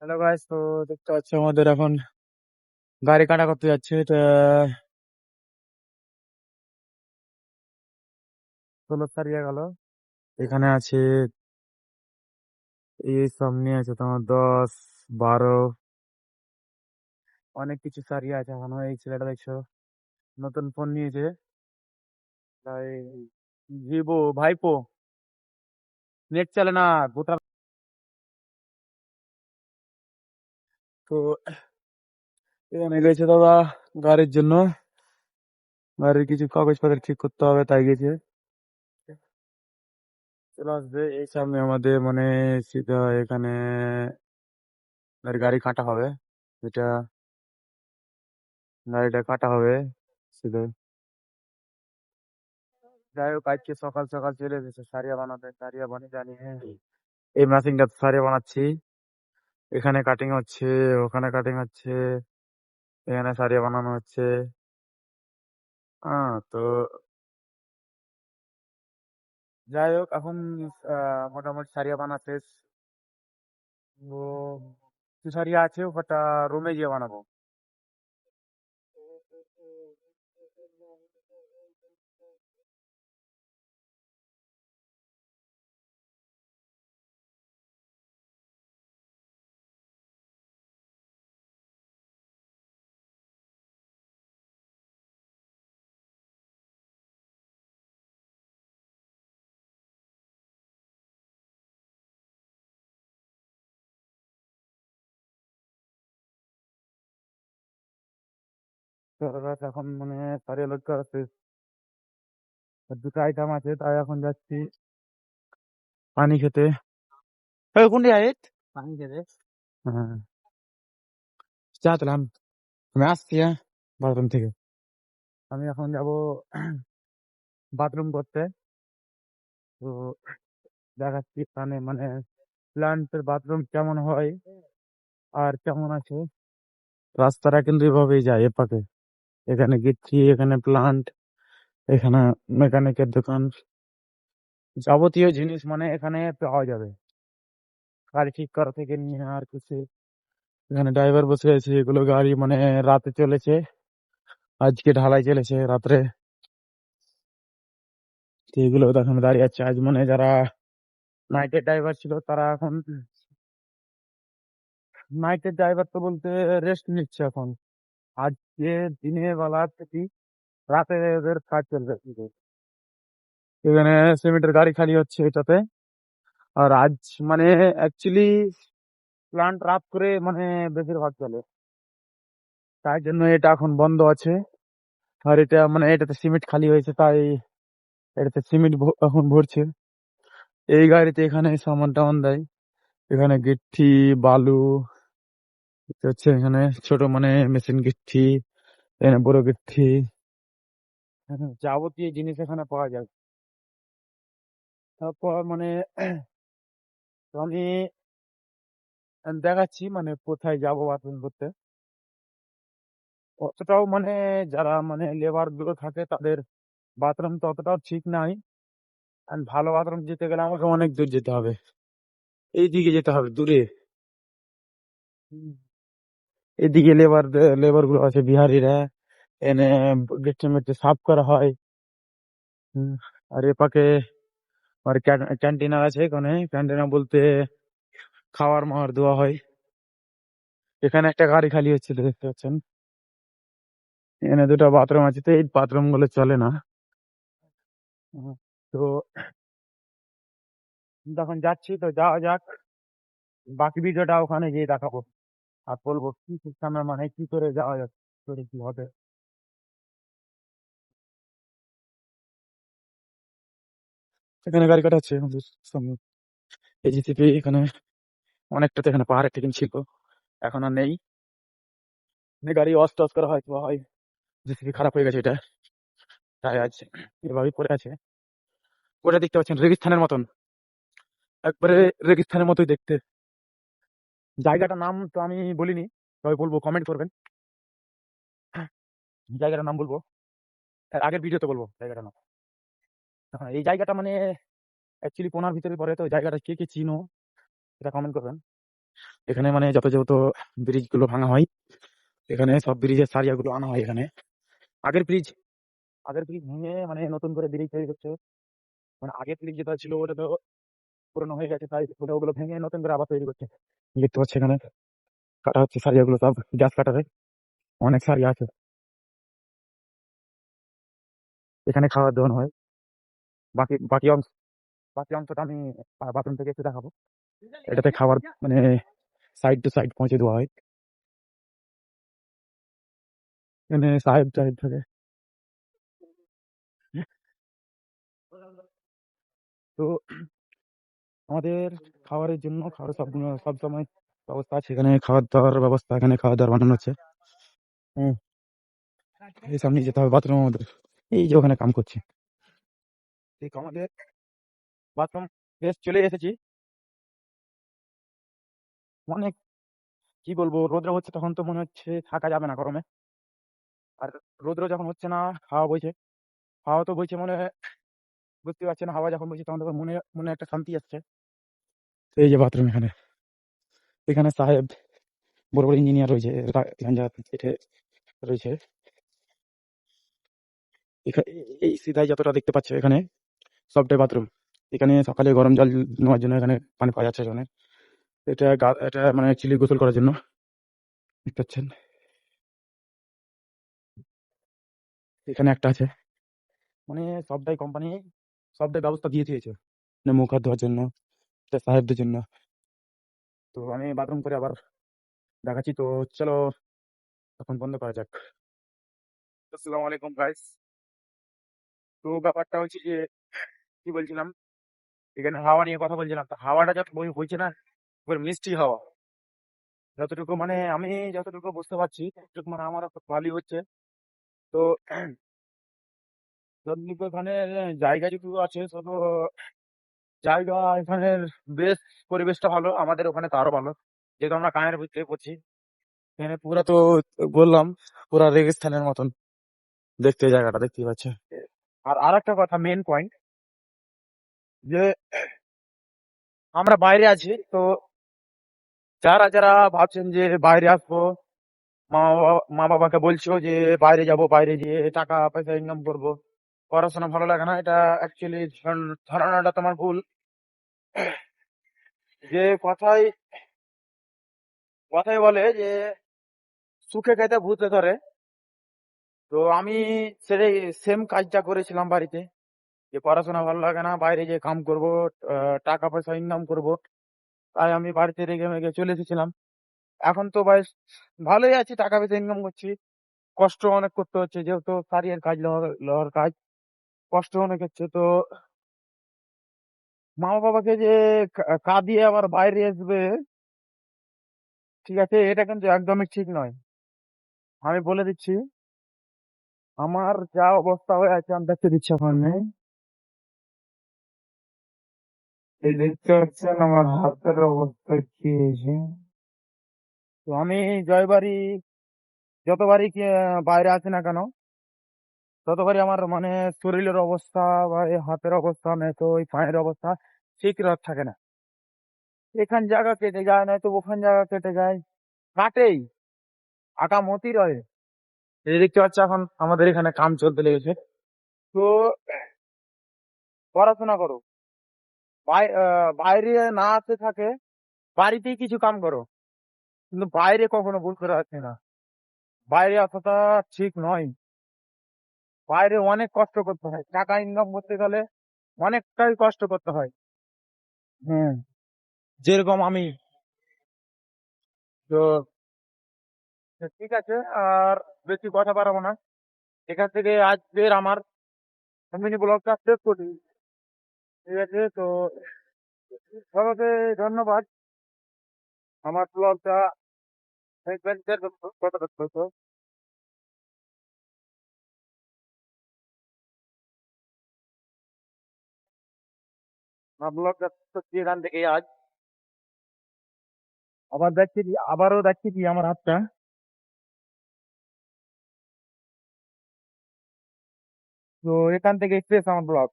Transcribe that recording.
Hello guys, তো দেখতে পাচ্ছি আমাদের এখন গাড়ি কাটা করতে যাচ্ছে। তা 16 সারিয়ে গেল। এখানে আছে এই সামনে আছে তোমার 10, 12 অনেক কিছু সারিয়ে আছে। এখনো এই ছেলেটা দেখছো নতুন ফোন নিয়েছে, তাই ভিভো ভাইপো, নেট চলে না গোটা। তো এখানে গেছে দাদা গাড়ির জন্য, গাড়ির কিছু কাগজপত্র ঠিক করতে হবে, তাই গেছে। চলে আসবে এই সামনে আমাদের, মানে সিধা এখানে গাড়ি কাটা হবে। এটা গাড়িটা কাটা হবে সিধা। যাই হোক, আজকে সকাল সকাল চলে এসেছে সারিয়া বানাতে। সারিয়া বানিয়ে জানিয়ে এই মেশিনটা সারিয়া বানাচ্ছি। এখানে কাটিং হচ্ছে, ওখানে কাটিং হচ্ছে, এখানে সারিয়া বানানো হচ্ছে। তো যাই হোক, এখন মোটামুটি সারিয়া বানা শেষ। তো কিছু সারিয়া আছে, ওটা রুমে গিয়ে বানাবো। তো এখন মানে সারিয়া লোড করা শেষ। আর দুটো আইটেম আছে, তাই এখন যাচ্ছি পানি খেতে। কোনটি আইট পানি খেতে। হ্যাঁ, চাতলাম। আমি আসছি, হ্যাঁ, বাথরুম থেকে। আমি এখন যাব বাথরুম করতে। তো দেখাচ্ছি এখানে মানে প্ল্যান্টের বাথরুম কেমন হয় আর কেমন আছে। রাস্তাটা কিন্তু এভাবেই যায় এপাকে। এখানে গেছি, এখানে প্লান্ট, এখানে মেকানিকের দোকান, যাবতীয় জিনিস মানে এখানে পাওয়া যাবে। গাড়ি ঠিক করা থেকে নিয়ে আর কিছু। এখানে ড্রাইভার বসে আছে, এগুলো গাড়ি মানে রাতে চলেছে, আজকে ঢালাই চলেছে রাত্রে। তো এগুলো এখন দাঁড়িয়ে আছে। আজ মানে যারা নাইটের ড্রাইভার ছিল তারা এখন, নাইটের ড্রাইভার তো বলতে রেস্ট নিচ্ছে এখন। আজকে দিনের বেলা থেকে রাতে এদের কাজ চলবে শুধু। এখানে সিমেন্টের গাড়ি খালি হচ্ছে এটাতে। আর আজ মানে অ্যাকচুয়ালি প্লান্ট রাত করে মানে বেশিরভাগ চলে, তাই জন্য এটা এখন বন্ধ আছে। আর এটা মানে এটাতে সিমেন্ট খালি হয়েছে, তাই এটাতে সিমেন্ট এখন ভরছে। এই গাড়িতে এখানে সামান টামান দেয়। এখানে গিট্টি, বালু, এটা হচ্ছে এখানে ছোট মানে মেশিন গিট্টি, এখানে বড় গিট্টি, যাবতীয় জিনিস এখানে পাওয়া যায়। তারপর মানে তো আমি দেখাচ্ছি মানে কোথায় যাবো বাথরুম করতে। অতটাও মানে যারা মানে লেবার গুলো থাকে তাদের বাথরুম তো অতটাও ঠিক নাই। আর ভালো বাথরুম যেতে গেলে আমাকে অনেক দূর যেতে হবে, এইদিকে যেতে হবে দূরে। হুম। এদিকে লেবার লেবার গুলো আছে বিহারিরা, এনে গেটে মেটে সাফ করা হয়। হুম, আর এপাকে আর ক্যান্টিনার আছে, এখানে ক্যান্টিনার বলতে খাওয়ার মাওয়ার দেওয়া হয়। এখানে একটা গাড়ি খালি হচ্ছে, দেখতে পাচ্ছেন। এখানে দুটো বাথরুম আছে, তো এই বাথরুম গুলো চলে না। হুম, তো তখন যাচ্ছি, তো যাওয়া যাক। বাকি ভিডিওটা ওখানে গিয়ে দেখাবো আর বলবো কি সিস্টেমে মানে কি করে যাওয়া যাচ্ছে, কি করে কি হবে। এখানে গাড়ি কাটা হচ্ছে আমাদের সামনে। এই জিসিপি এখানে অনেকটা তো এখানে পাহাড়ের টিকিং ছিল, এখন আর নেই। এখানে গাড়ি ওয়াশ টস করা হয় তো হয়। জিসিপি খারাপ হয়ে গেছে এটা, তাই আজ এভাবেই পড়ে আছে। ওটা দেখতে পাচ্ছেন রেগিস্তানের মতন, একবারে রেগিস্তানের মতোই দেখতে। জায়গাটার নাম তো আমি বলিনি, তবে বলবো, কমেন্ট করবেন। জায়গাটার নাম বলবো, এর আগের ভিডিওতে বলবো জায়গাটার নাম। হ্যাঁ, এই জায়গাটা মানে অ্যাকচুয়ালি কোনার ভিতরে পড়ে, তো জায়গাটা কে কে চিনো এটা কমেন্ট করবেন। এখানে মানে যত যত ব্রিজ গুলো ভাঙা হয়, এখানে সব ব্রিজের সারিয়া গুলো আনা হয় এখানে। আগের ব্রিজ আগের ব্রিজ ভেঙে মানে নতুন করে ব্রিজ তৈরি করছে। মানে আগের ব্রিজ যেটা ছিল ওটা তো পুরনো হয়ে গেছে, তাই ওগুলো ভেঙে নতুন করে আবার তৈরি করছে। দেখতে পাচ্ছি এখানে কাটা হচ্ছে সারিয়া গুলো, সব গাছ কাটারে অনেক সারিয়া আছে। এখানে খাবার দাওয়ানো হয়। বাকি বাকি অংশ বাকি অংশটা আমি বাথরুম থেকে একটু দেখাবো। এটাতে খাবার মানে সাইড টু সাইড পৌঁছে দেওয়া হয়। এখানে সাহেব টাহেব থাকে। তো আমাদের খাবারের জন্য খাবার সব সময় ব্যবস্থা আছে এখানে, খাবার দাবার ব্যবস্থা, এখানে খাবার দাবার বানানো হচ্ছে। হুম, এই সামনে যেতে হবে বাথরুম আমাদের, এই যে ওখানে কাম করছে। ঠিক আমাদের বাথরুম বেশ চলে এসেছি। অনেক কি বলবো, রোদ্র হচ্ছে তখন তো মনে হচ্ছে থাকা যাবে না গরমে। আর রোদ্র যখন হচ্ছে না, হাওয়া বইছে, হাওয়া তো বইছে মনে হয়, বুঝতে পারছি না, হাওয়া যখন বইছে তখন তো মনে মনে একটা শান্তি আসছে। তো এই যে বাথরুম এখানে, এখানে সাহেব বড় বড় ইঞ্জিনিয়ার রয়েছে, গাঞ্জা পিঠে রয়েছে। এই সিধাই যতটা দেখতে পাচ্ছ এখানে সবটাই বাথরুম। এখানে সকালে গরম জল নেওয়ার জন্য এখানে পানি পাওয়া যাচ্ছে এখানে। এটা মানে অ্যাকচুয়ালি গোসল করার জন্য, দেখতে পাচ্ছেন। এখানে একটা আছে, মানে সবটাই কোম্পানি সবটাই ব্যবস্থা দিয়ে দিয়েছে, মানে মুখ হাত ধোয়ার জন্য, এটা সাহেবদের জন্য। তো আমি বাথরুম করে আবার দেখাচ্ছি। তো চলো এখন বন্ধ করা যাক। আসসালামু আলাইকুম গাইস। তো ব্যাপারটা হচ্ছে যে কি বলছিলাম, এখানে হাওয়া নিয়ে কথা বলছিলাম। তো হাওয়াটা যত বইছে না, এবার মিষ্টি হাওয়া, যতটুকু মানে আমি যতটুকু বুঝতে পারছি ততটুকু মানে আমার ভালোই হচ্ছে। তো যতটুকু এখানে জায়গা যেটুকু আছে, শুধু জায়গা এখানের বেশ পরিবেশটা ভালো, আমাদের ওখানে তো আরো ভালো, যেহেতু আমরা কানের ভিতরে পড়ছি। এখানে পুরা তো বললাম পুরা রেগিস্তানের মতন দেখতে, জায়গাটা দেখতেই পাচ্ছে। আর আরেকটা কথা, মেন পয়েন্ট, যে আমরা বাইরে আছি। তো যারা যারা ভাবছেন যে বাইরে আসবো, মা বাবাকে বলছো যে বাইরে যাব, বাইরে গিয়ে টাকা পয়সা ইনকাম করব, পড়াশোনা ভালো লাগে না, এটা অ্যাকচুয়ালি ধারণাটা তোমার ভুল। যে কথাই কথাই বলে যে সুখে খেতে ভূতে ধরে। তো আমি সেই সেম কাজটা করেছিলাম বাড়িতে, যে পড়াশোনা ভালো লাগে না, বাইরে গিয়ে কাম করব, টাকা পয়সা ইনকাম করব, তাই আমি বাড়িতে রেগে মেগে চলে এসেছিলাম। এখন তো বেশ ভালোই আছি, টাকা পয়সা ইনকাম করছি। কষ্ট অনেক করতে হচ্ছে, যেহেতু সারিয়ার কাজ, লোহার কাজ, কষ্ট অনেক হচ্ছে। তো মা বাবাকে যে কাঁদিয়ে আবার বাইরে আসবে, ঠিক আছে, এটা কিন্তু একদমই ঠিক নয়। আমি বলে দিচ্ছি, আমার যা অবস্থা হয়ে আছে আমি দেখতে দিচ্ছি ওখানে, এই দেখতে পাচ্ছেন আমার হাতের অবস্থা কি হয়েছে। তো আমি জয়বাড়ি যতবারই বাইরে আছি না কেন, ততবারই আমার মানে শরীরের অবস্থা বা এই হাতের অবস্থা, নয়তো ওই পায়ের অবস্থা ঠিক থাকে না। এখান জায়গা কেটে যায়, নয়তো ওখান জায়গা কেটে যায়, কাটেই, আঁকা মতি রয়ে। এই দেখতে পাচ্ছ এখন আমাদের এখানে কাম চলতে লেগেছে। তো পড়াশোনা করো, বাইরে না আসতে থাকে, বাড়িতেই কিছু কাম করো, কিন্তু বাইরে কখনো ভুল করে আসছে না। বাইরে আসাটা ঠিক নয়। বাইরে অনেক কষ্ট করতে হয়, টাকা ইনকাম করতে গেলে অনেকটাই কষ্ট করতে হয়। হ্যাঁ, যেরকম আমি। তো ঠিক আছে, আর বেশি কথা বাড়াবো না, এখান থেকে আজকের আমার মিনি ব্লগটা শেষ করি। ঠিক আছে, তো সবাইকে ধন্যবাদ। আমার ব্লগটা দেখবেন, কতটা আমার ব্লগটা এখান থেকে আজ আবারও দেখছি কি আমার হাতটা। তো এখান থেকে শেষ আমার ব্লগ।